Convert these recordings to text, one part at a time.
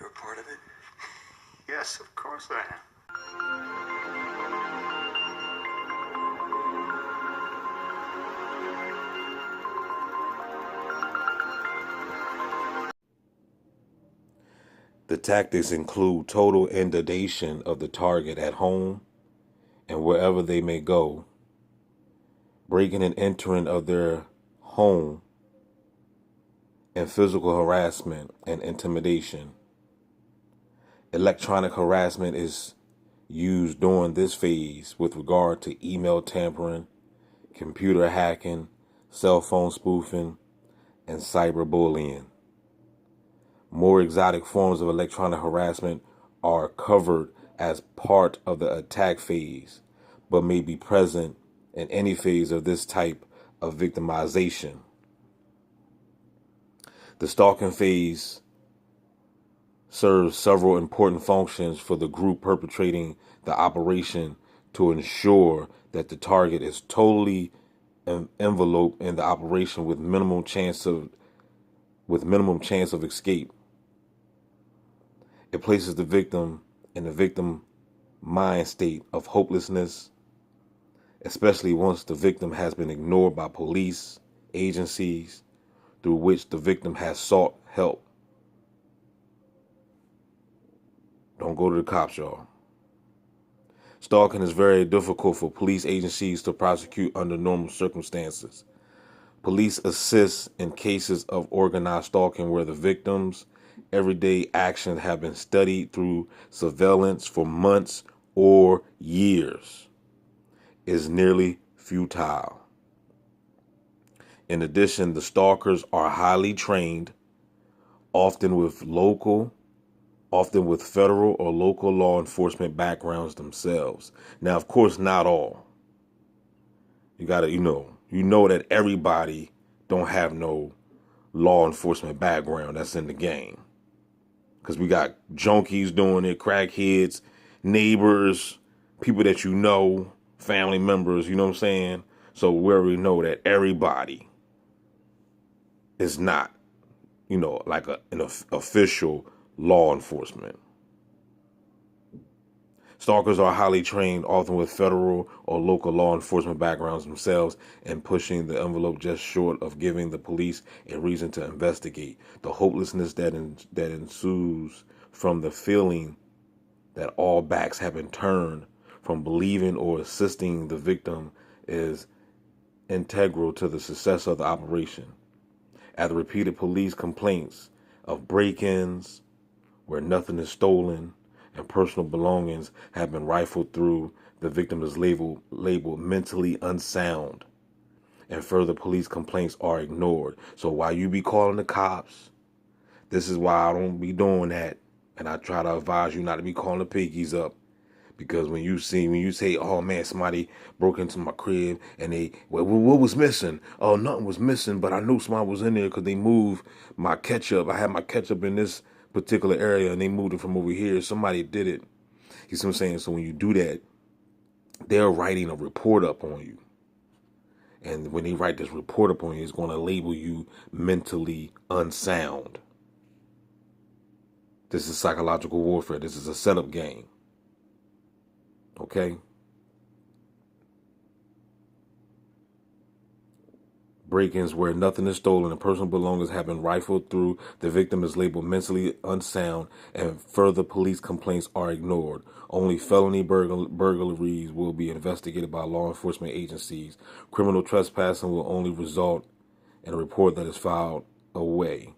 You're a part of it? Yes, of course I am. The tactics include total inundation of the target at home and wherever they may go, breaking and entering of their home, and physical harassment and intimidation. Electronic harassment is used during this phase with regard to email tampering, computer hacking, cell phone spoofing, and cyberbullying. More exotic forms of electronic harassment are covered as part of the attack phase, but may be present in any phase of this type of victimization. The stalking phase serves several important functions for the group perpetrating the operation to ensure that the target is totally enveloped in the operation with minimum chance of escape. It places the victim in the victim mind state of hopelessness, especially once the victim has been ignored by police agencies through which the victim has sought help. Don't go to the cops, y'all. Stalking is very difficult for police agencies to prosecute under normal circumstances. Police assist in cases of organized stalking where the victim's everyday actions have been studied through surveillance for months or years. Is nearly futile. In addition, the stalkers are highly trained, often with federal or local law enforcement backgrounds themselves. Now, of course, not all. You gotta, you know that everybody don't have no law enforcement background that's in the game. Because we got junkies doing it, crackheads, neighbors, people that you know, family members, you know what I'm saying? So we already know that everybody is not, like an official law enforcement. Stalkers are highly trained, often with federal or local law enforcement backgrounds themselves, and pushing the envelope just short of giving the police a reason to investigate. The hopelessness that ensues from the feeling that all backs have been turned from believing or assisting the victim is integral to the success of the operation. After repeated police complaints of break-ins where nothing is stolen and personal belongings have been rifled through, the victim is labeled mentally unsound, and further police complaints are ignored. So while you be calling the cops, this is why I don't be doing that, and I try to advise you not to be calling the piggies up. Because when you say, oh man, somebody broke into my crib and what was missing? Oh, nothing was missing, but I knew somebody was in there because they moved my ketchup. I had my ketchup in this particular area and they moved it from over here. Somebody did it. You see what I'm saying? So when you do that, they're writing a report up on you. And when they write this report up on you, it's going to label you mentally unsound. This is psychological warfare. This is a setup game. Okay? Break-ins where nothing is stolen and personal belongings have been rifled through. The victim is labeled mentally unsound and further police complaints are ignored. Only felony burglaries will be investigated by law enforcement agencies. Criminal trespassing will only result in a report that is filed away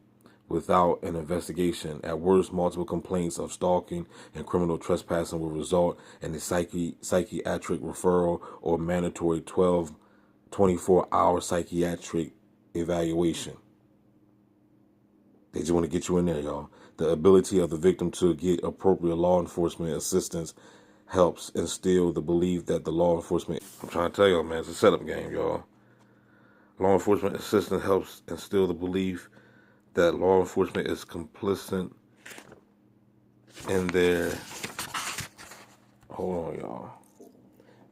without an investigation. At worst, multiple complaints of stalking and criminal trespassing will result in a psychiatric referral or mandatory 24-hour psychiatric evaluation. They just want to get you in there, y'all. The ability of the victim to get appropriate law enforcement assistance helps instill the belief that the law enforcement... I'm trying to tell y'all, man, it's a setup game, y'all. Law enforcement assistance helps instill the belief that law enforcement is complicit in their... Hold on, y'all.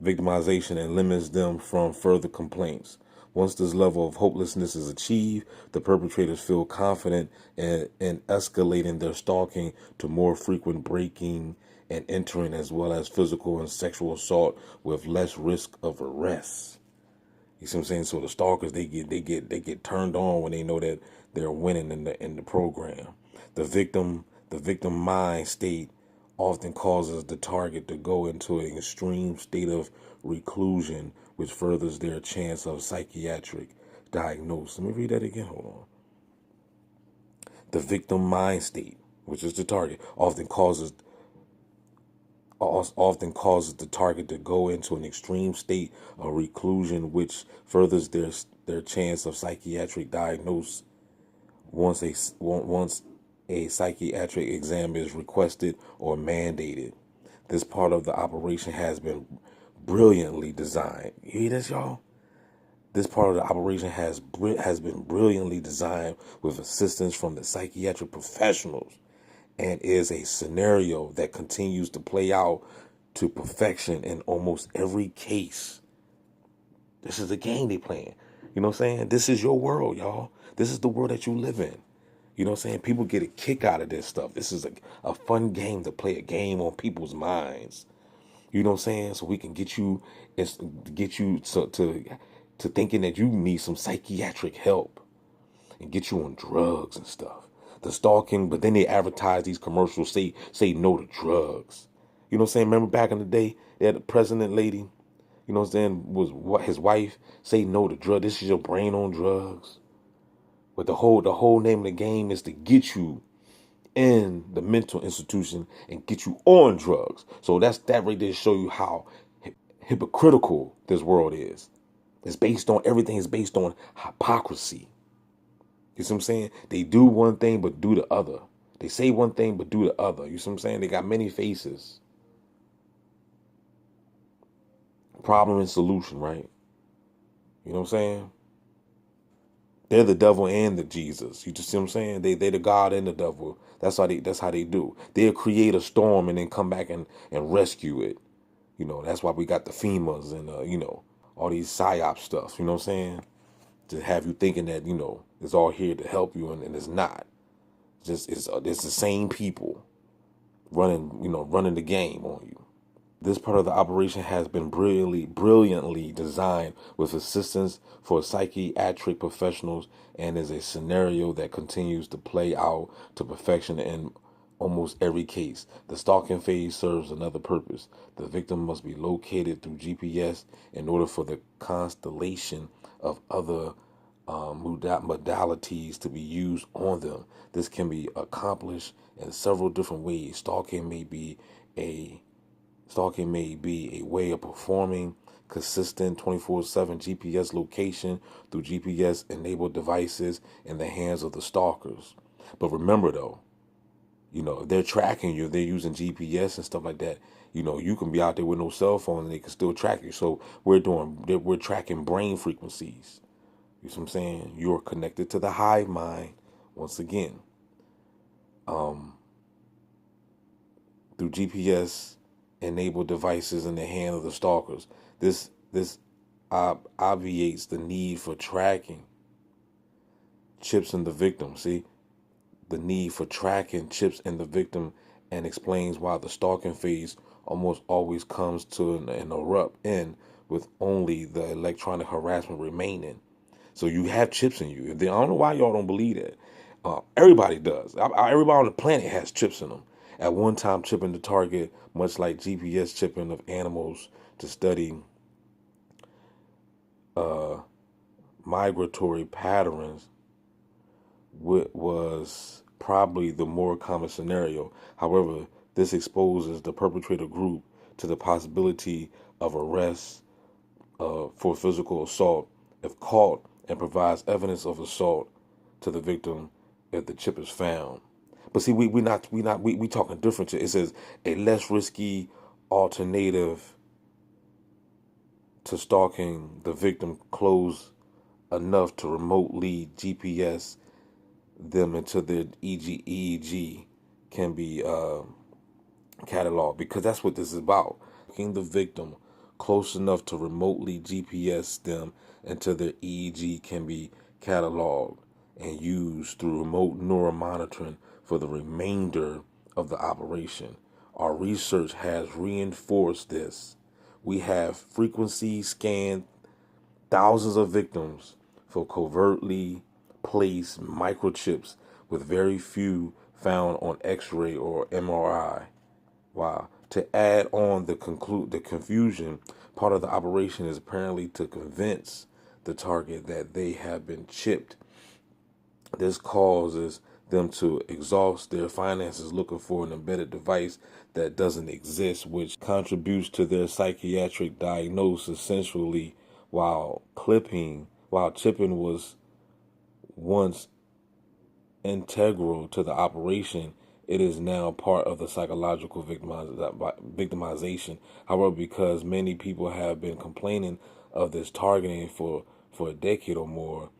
Victimization and limits them from further complaints. Once this level of hopelessness is achieved, the perpetrators feel confident in escalating their stalking to more frequent breaking and entering, as well as physical and sexual assault with less risk of arrest. You see what I'm saying? So the stalkers, they get turned on when they know that they're winning in the program. The victim mind state often causes the target to go into an extreme state of reclusion, which furthers their chance of psychiatric diagnosis. Let me read that again. Hold on. The victim mind state, which is the target, often causes the target to go into an extreme state of reclusion, which furthers their chance of psychiatric diagnosis. Once a psychiatric exam is requested or mandated, this part of the operation has been brilliantly designed. You hear this, y'all? This part of the operation has been brilliantly designed with assistance from the psychiatric professionals, and is a scenario that continues to play out to perfection in almost every case. This is the game they playing. You know what I'm saying? This is your world, y'all. This is the world that you live in. You know what I'm saying? People get a kick out of this stuff. This is a fun game to play, a game on people's minds. You know what I'm saying? So we can get you to thinking that you need some psychiatric help and get you on drugs and stuff. The stalking, but then they advertise these commercials, say no to drugs. You know what I'm saying? Remember back in the day, they had the president lady, you know what I'm saying, was what his wife say no to drugs. This is your brain on drugs. But the whole name of the game is to get you in the mental institution and get you on drugs. So that right there show you how hypocritical this world is. Everything is based on hypocrisy. You see what I'm saying? They do one thing but do the other. They say one thing but do the other. You see what I'm saying? They got many faces. Problem and solution, right? You know what I'm saying? They're the devil and the Jesus. You just see what I'm saying? They the God and the devil. That's how they do. They'll create a storm and then come back and rescue it. You know, that's why we got the FEMAs and all these PSYOP stuff. You know what I'm saying? To have you thinking that, it's all here to help you, and it's not. It's the same people running the game on you. This part of the operation has been brilliantly designed with assistance for psychiatric professionals, and is a scenario that continues to play out to perfection in almost every case. The stalking phase serves another purpose. The victim must be located through GPS in order for the constellation of other modalities to be used on them. This can be accomplished in several different ways. Stalking may be a way of performing consistent 24/7 GPS location through GPS enabled devices in the hands of the stalkers. But remember though, if they're tracking you, if they're using GPS and stuff like that, you can be out there with no cell phone and they can still track you. So we're tracking brain frequencies. You see what I'm saying? You're connected to the hive mind once again. Through GPS enabled devices in the hand of the stalkers. This obviates the need for tracking chips in the victim. See, the need for tracking chips in the victim, and explains why the stalking phase almost always comes to an abrupt end with only the electronic harassment remaining. So you have chips in you. I don't know why y'all don't believe that. Everybody does. Everybody on the planet has chips in them. At one time, chipping the target, much like GPS chipping of animals to study migratory patterns, was probably the more common scenario. However, this exposes the perpetrator group to the possibility of arrest for physical assault if caught, and provides evidence of assault to the victim if the chip is found. But see, we talking different. It says a less risky alternative to stalking the victim close enough to remotely GPS them into their EEG can be cataloged, because that's what this is about. The victim close enough to remotely GPS them until their EEG can be cataloged and used through remote neural monitoring for the remainder of the operation. Our research has reinforced this. We have frequency scanned thousands of victims for covertly placed microchips with very few found on X-ray or MRI. Wow. To add on the confusion, part of the operation is apparently to convince the target that they have been chipped. This causes them to exhaust their finances looking for an embedded device that doesn't exist, which contributes to their psychiatric diagnosis essentially. While chipping was once integral to the operation, it is now part of the psychological victimization. However, because many people have been complaining of this targeting for a decade or more,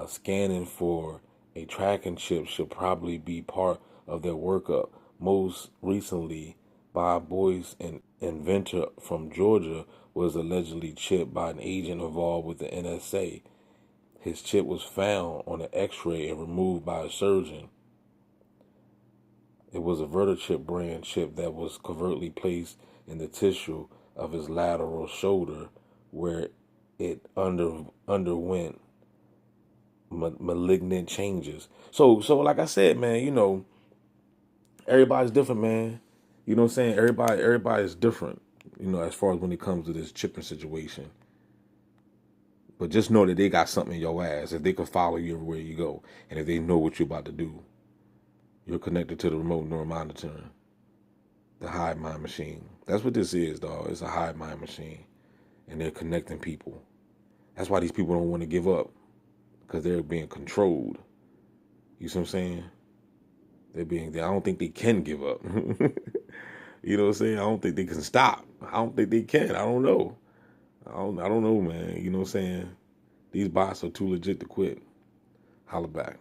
scanning for a tracking chip should probably be part of their workup. Most recently, Bob Boyce, an inventor from Georgia, was allegedly chipped by an agent involved with the NSA. His chip was found on an X-ray and removed by a surgeon. It was a Vertichip brand chip that was covertly placed in the tissue of his lateral shoulder, where it underwent malignant changes. So like I said, man, everybody's different, man. You know what I'm saying? Everybody's different, as far as when it comes to this chipping situation. But just know that they got something in your ass. If they can follow you everywhere you go, and if they know what you're about to do, you're connected to the remote neural monitoring, the hive mind machine. That's what this is, dog. It's a hive mind machine, and they're connecting people. That's why these people don't want to give up, because they're being controlled. You see what I'm saying? I don't think they can give up. You know what I'm saying? I don't think they can stop. I don't think they can. I don't know. I don't know, man. You know what I'm saying? These bots are too legit to quit. Holla back.